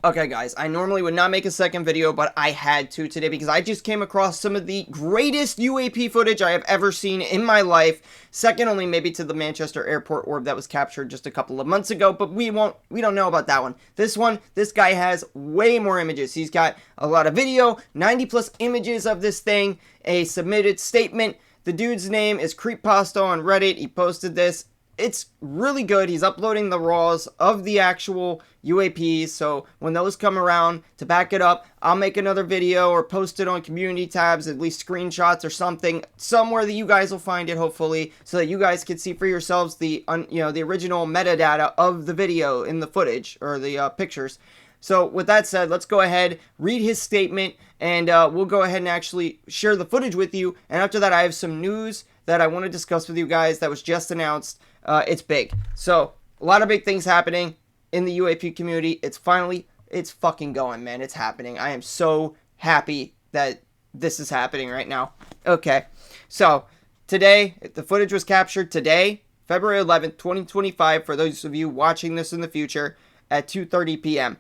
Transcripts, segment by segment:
Okay guys, I normally would not make a second video, but I had to today because I just came across some of the greatest UAP footage I have ever seen in my life. Second only maybe to the Manchester airport orb that was captured just a couple of months ago, but we don't know about that one. This guy has way more images. He's got a lot of video, 90 plus images of this thing, a submitted statement. The dude's name is Creeppasta on Reddit. He posted this. It's really good. He's uploading the raws of the actual UAPs, so when those come around, to back it up, I'll make another video or post it on community tabs, at least screenshots or something, somewhere that you guys will find it, hopefully, so that you guys can see for yourselves the original metadata of the video in the footage, or the pictures. So with that said, let's go ahead, read his statement, and we'll go ahead and actually share the footage with you. And after that, I have some news that I want to discuss with you guys that was just announced. It's big. So, a lot of big things happening in the UAP community. It's fucking going, man. It's happening. I am so happy that this is happening right now. Okay. So, today, the footage was captured today, February 11th, 2025, for those of you watching this in the future, at 2:30 p.m.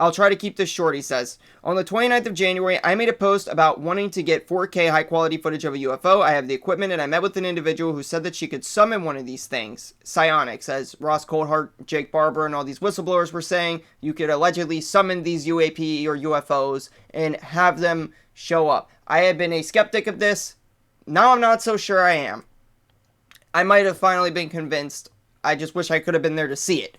I'll try to keep this short, he says. On the 29th of January, I made a post about wanting to get 4K high-quality footage of a UFO. I have the equipment, and I met with an individual who said that she could summon one of these things. Psionics, as Ross Coldhart, Jake Barber, and all these whistleblowers were saying, you could allegedly summon these UAP or UFOs and have them show up. I have been a skeptic of this. Now I'm not so sure I am. I might have finally been convinced. I just wish I could have been there to see it.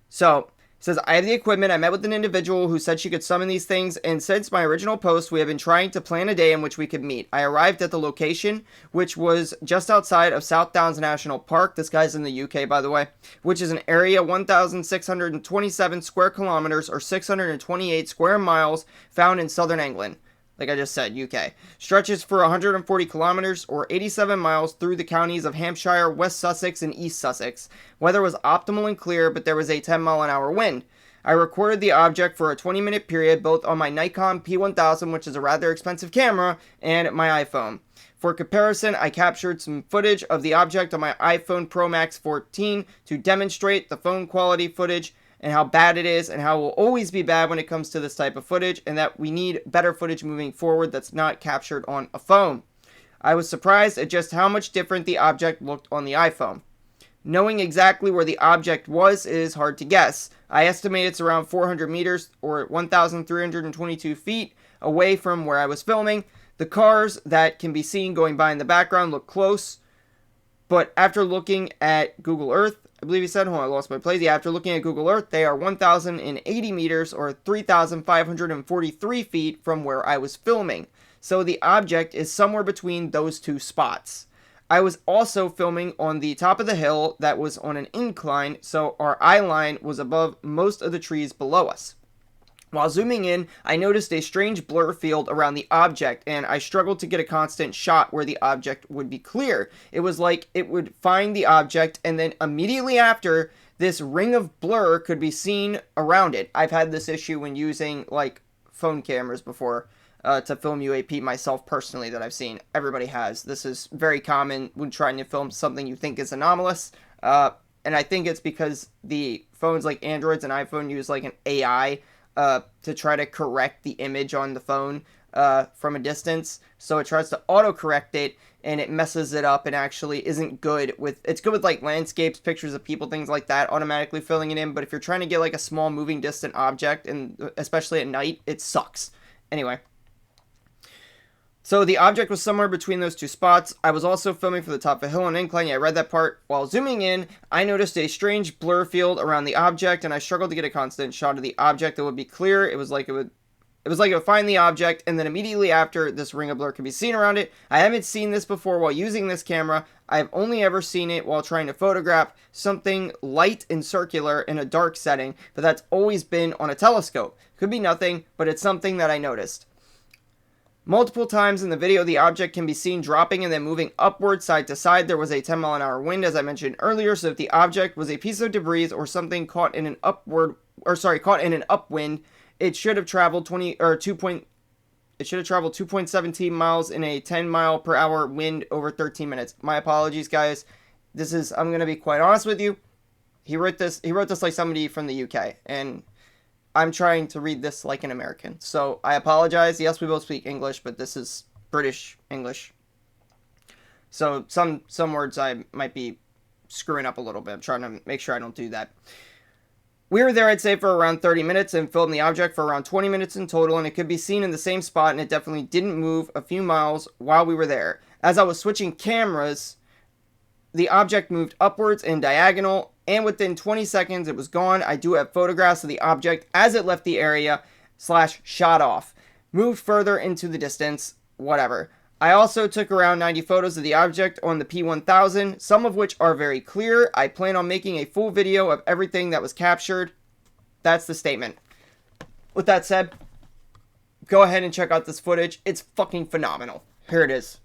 So, says, I have the equipment. I met with an individual who said she could summon these things, and since my original post, we have been trying to plan a day in which we could meet. I arrived at the location, which was just outside of South Downs National Park. This guy's in the UK, by the way, which is an area 1,627 square kilometers or 628 square miles found in southern England. Like I just said, UK. Stretches for 140 kilometers or 87 miles through the counties of Hampshire, West Sussex, and East Sussex. Weather was optimal and clear, but there was a 10-mile-an-hour wind. I recorded the object for a 20-minute period both on my Nikon P1000, which is a rather expensive camera, and my iPhone. For comparison, I captured some footage of the object on my iPhone Pro Max 14 to demonstrate the phone quality footage and how bad it is and how it will always be bad when it comes to this type of footage, and that we need better footage moving forward that's not captured on a phone. I was surprised at just how much different the object looked on the iPhone. Knowing exactly where the object was is hard to guess. I estimate it's around 400 meters or 1,322 feet away from where I was filming. The cars that can be seen going by in the background look close, but after looking at Google Earth, I believe he said, hold on, I lost my place. Yeah, after looking at Google Earth, they are 1,080 meters or 3,543 feet from where I was filming. So the object is somewhere between those two spots. I was also filming on the top of the hill that was on an incline, so our eye line was above most of the trees below us. While zooming in, I noticed a strange blur field around the object, and I struggled to get a constant shot where the object would be clear. It was like it would find the object, and then immediately after, this ring of blur could be seen around it. I've had this issue when using, like, phone cameras before to film UAP myself personally that I've seen. Everybody has. This is very common when trying to film something you think is anomalous, and I think it's because the phones like Androids and iPhone use, like, an AI to try to correct the image on the phone from a distance. So it tries to auto-correct it, and it messes it up and actually isn't good with... It's good with, like, landscapes, pictures of people, things like that, automatically filling it in. But if you're trying to get, like, a small moving distant object, and especially at night, it sucks. Anyway. So the object was somewhere between those two spots. I was also filming from the top of a hill on an incline. Yeah, I read that part. While zooming in, I noticed a strange blur field around the object, and I struggled to get a constant shot of the object that would be clear. It was like it would find the object, and then immediately after, this ring of blur could be seen around it. I haven't seen this before while using this camera. I've only ever seen it while trying to photograph something light and circular in a dark setting, but that's always been on a telescope. Could be nothing, but it's something that I noticed. Multiple times in the video, the object can be seen dropping and then moving upward side to side. There was a 10-mile-an-hour wind, as I mentioned earlier, so if the object was a piece of debris or something caught in an upwind, it should have traveled 2.17 miles in a 10-mile-per-hour wind over 13 minutes. My apologies, guys. I'm going to be quite honest with you. He wrote this like somebody from the UK, and I'm trying to read this like an American. So I apologize. Yes, we both speak English, but this is British English. So some words I might be screwing up a little bit. I'm trying to make sure I don't do that. We were there, I'd say, for around 30 minutes and filmed the object for around 20 minutes in total, and it could be seen in the same spot, and it definitely didn't move a few miles while we were there. As I was switching cameras, the object moved upwards and diagonal, and within 20 seconds it was gone. I do have photographs of the object as it left the area / shot off. Moved further into the distance, whatever. I also took around 90 photos of the object on the P1000, some of which are very clear. I plan on making a full video of everything that was captured. That's the statement. With that said, go ahead and check out this footage. It's fucking phenomenal. Here it is.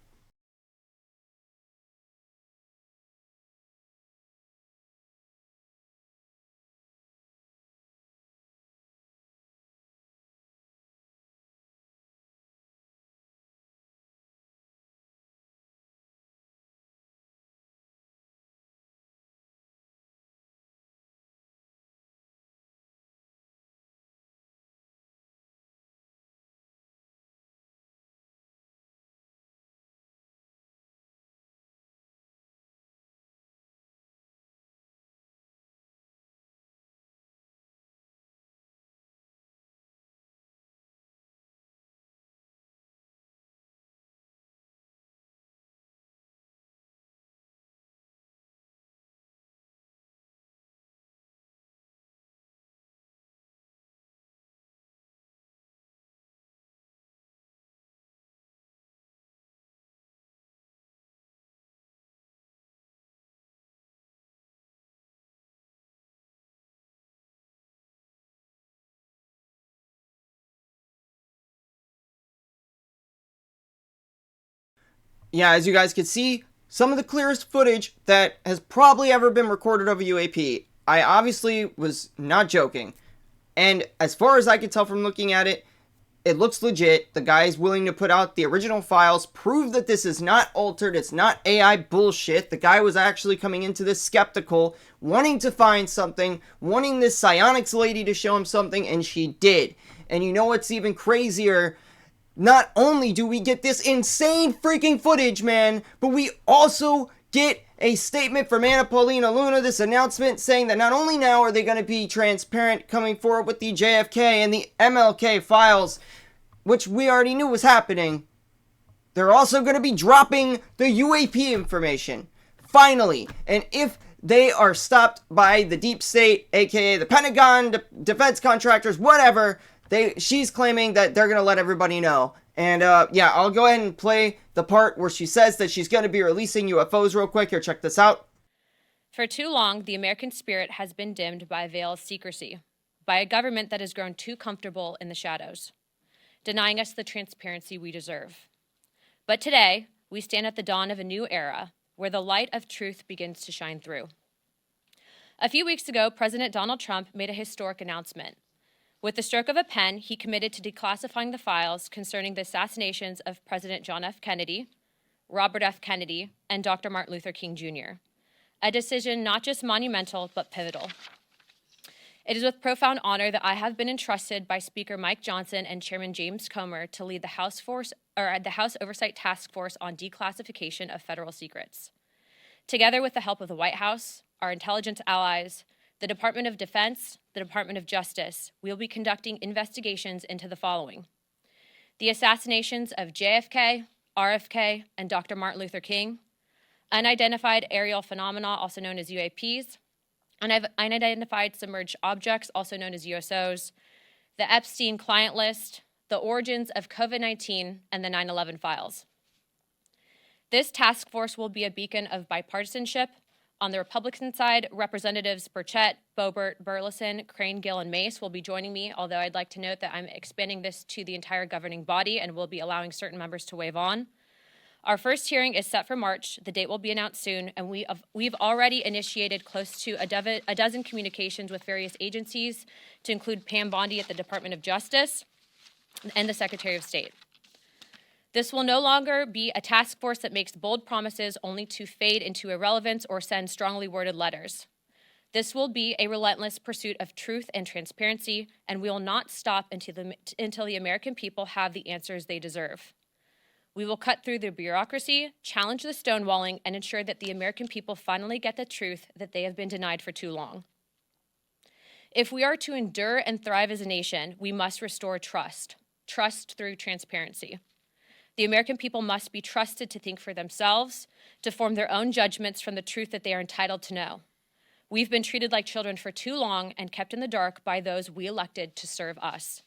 Yeah, as you guys can see, some of the clearest footage that has probably ever been recorded of a UAP. I obviously was not joking. And as far as I could tell from looking at it, it looks legit. The guy is willing to put out the original files, prove that this is not altered, it's not AI bullshit. The guy was actually coming into this skeptical, wanting to find something, wanting this psionics lady to show him something, and she did. And you know what's even crazier? Not only do we get this insane freaking footage, man, but we also get a statement from Anna Paulina Luna, this announcement saying that not only now are they going to be transparent coming forward with the JFK and the MLK files, which we already knew was happening, they're also going to be dropping the UAP information. Finally. And if they are stopped by the deep state, aka the Pentagon, defense contractors, whatever, she's claiming that they're going to let everybody know. And yeah, I'll go ahead and play the part where she says that she's going to be releasing UFOs real quick. Here, check this out. For too long, the American spirit has been dimmed by a veil of secrecy, by a government that has grown too comfortable in the shadows, denying us the transparency we deserve. But today, we stand at the dawn of a new era where the light of truth begins to shine through. A few weeks ago, President Donald Trump made a historic announcement. With the stroke of a pen, he committed to declassifying the files concerning the assassinations of President John F. Kennedy, Robert F. Kennedy, and Dr. Martin Luther King Jr., a decision not just monumental, but pivotal. It is with profound honor that I have been entrusted by Speaker Mike Johnson and Chairman James Comer to lead the House Oversight Task Force on Declassification of Federal Secrets. Together with the help of the White House, our intelligence allies, the Department of Defense, the Department of Justice, we will be conducting investigations into the following: the assassinations of JFK, RFK, and Dr. Martin Luther King, unidentified aerial phenomena, also known as UAPs, unidentified submerged objects, also known as USOs, the Epstein client list, the origins of COVID-19, and the 9/11 files. This task force will be a beacon of bipartisanship. On the Republican side, Representatives Burchett, Boebert, Burleson, Crane, Gill, and Mace will be joining me, although I'd like to note that I'm expanding this to the entire governing body and will be allowing certain members to waive on. Our first hearing is set for March. The date will be announced soon, and we've already initiated close to a dozen communications with various agencies, to include Pam Bondi at the Department of Justice and the Secretary of State. This will no longer be a task force that makes bold promises only to fade into irrelevance or send strongly worded letters. This will be a relentless pursuit of truth and transparency, and we will not stop until the American people have the answers they deserve. We will cut through the bureaucracy, challenge the stonewalling, and ensure that the American people finally get the truth that they have been denied for too long. If we are to endure and thrive as a nation, we must restore trust through transparency. The American people must be trusted to think for themselves, to form their own judgments from the truth that they are entitled to know. We've been treated like children for too long and kept in the dark by those we elected to serve us.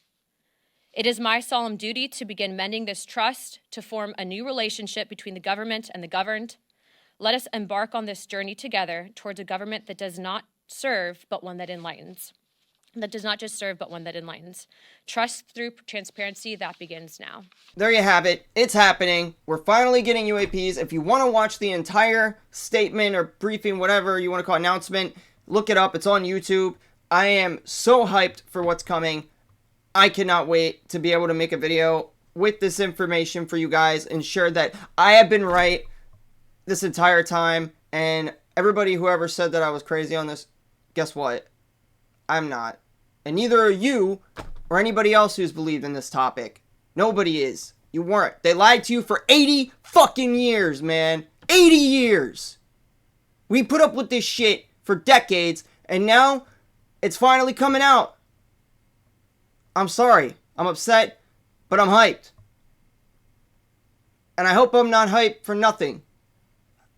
It is my solemn duty to begin mending this trust, to form a new relationship between the government and the governed. Let us embark on this journey together towards a government that does not serve, but one that enlightens. That does not just serve, but one that enlightens. Trust through transparency, that begins now. There you have it. It's happening. We're finally getting UAPs. If you want to watch the entire statement or briefing, whatever you want to call it, announcement, look it up. It's on YouTube. I am so hyped for what's coming. I cannot wait to be able to make a video with this information for you guys, ensure that I have been right this entire time. And everybody who ever said that I was crazy on this, guess what? I'm not. And neither are you or anybody else who's believed in this topic. Nobody is. You weren't. They lied to you for 80 fucking years, man. 80 years. We put up with this shit for decades, and now it's finally coming out. I'm sorry. I'm upset, but I'm hyped. And I hope I'm not hyped for nothing.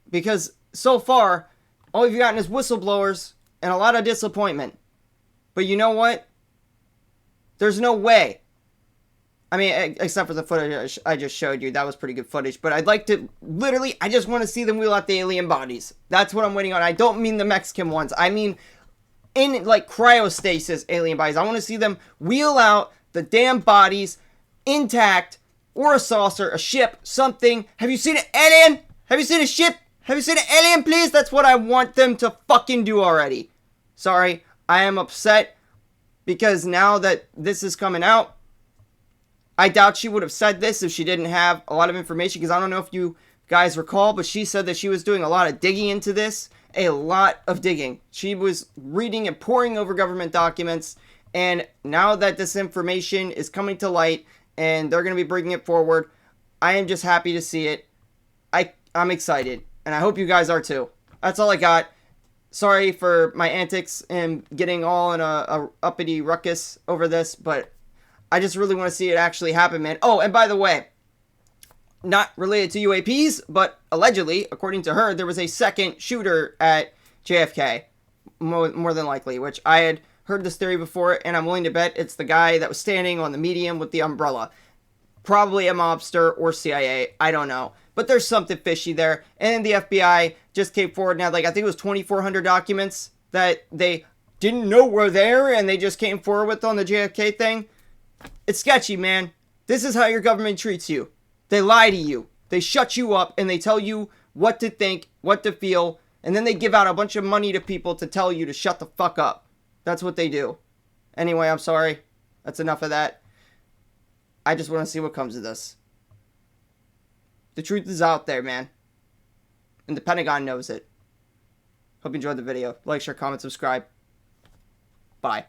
Because so far, all we've gotten is whistleblowers and a lot of disappointment. But you know what? There's no way. I mean, except for the footage I just showed you. That was pretty good footage. But I'd like to, literally, I just want to see them wheel out the alien bodies. That's what I'm waiting on. I don't mean the Mexican ones. I mean, in, like, cryostasis alien bodies. I want to see them wheel out the damn bodies intact, or a saucer, a ship, something. Have you seen an alien? Have you seen a ship? Have you seen an alien, please? That's what I want them to fucking do already. Sorry. I am upset because now that this is coming out, I doubt she would have said this if she didn't have a lot of information, because I don't know if you guys recall, but she said that she was doing a lot of digging into this, a lot of digging. She was reading and poring over government documents, and now that this information is coming to light and they're going to be bringing it forward, I am just happy to see it. I'm excited, and I hope you guys are too. That's all I got. Sorry for my antics and getting all in a uppity ruckus over this, but I just really want to see it actually happen, man. Oh, and by the way, not related to UAPs, but allegedly, according to her, there was a second shooter at JFK, more than likely, which I had heard this theory before, and I'm willing to bet it's the guy that was standing on the median with the umbrella. Probably a mobster or CIA, I don't know. But there's something fishy there. And the FBI just came forward now, like, I think it was 2,400 documents that they didn't know were there, and they just came forward with on the JFK thing. It's sketchy, man. This is how your government treats you. They lie to you. They shut you up, and they tell you what to think, what to feel, and then they give out a bunch of money to people to tell you to shut the fuck up. That's what they do. Anyway, I'm sorry. That's enough of that. I just want to see what comes of this. The truth is out there, man. And the Pentagon knows it. Hope you enjoyed the video. Like, share, comment, subscribe. Bye.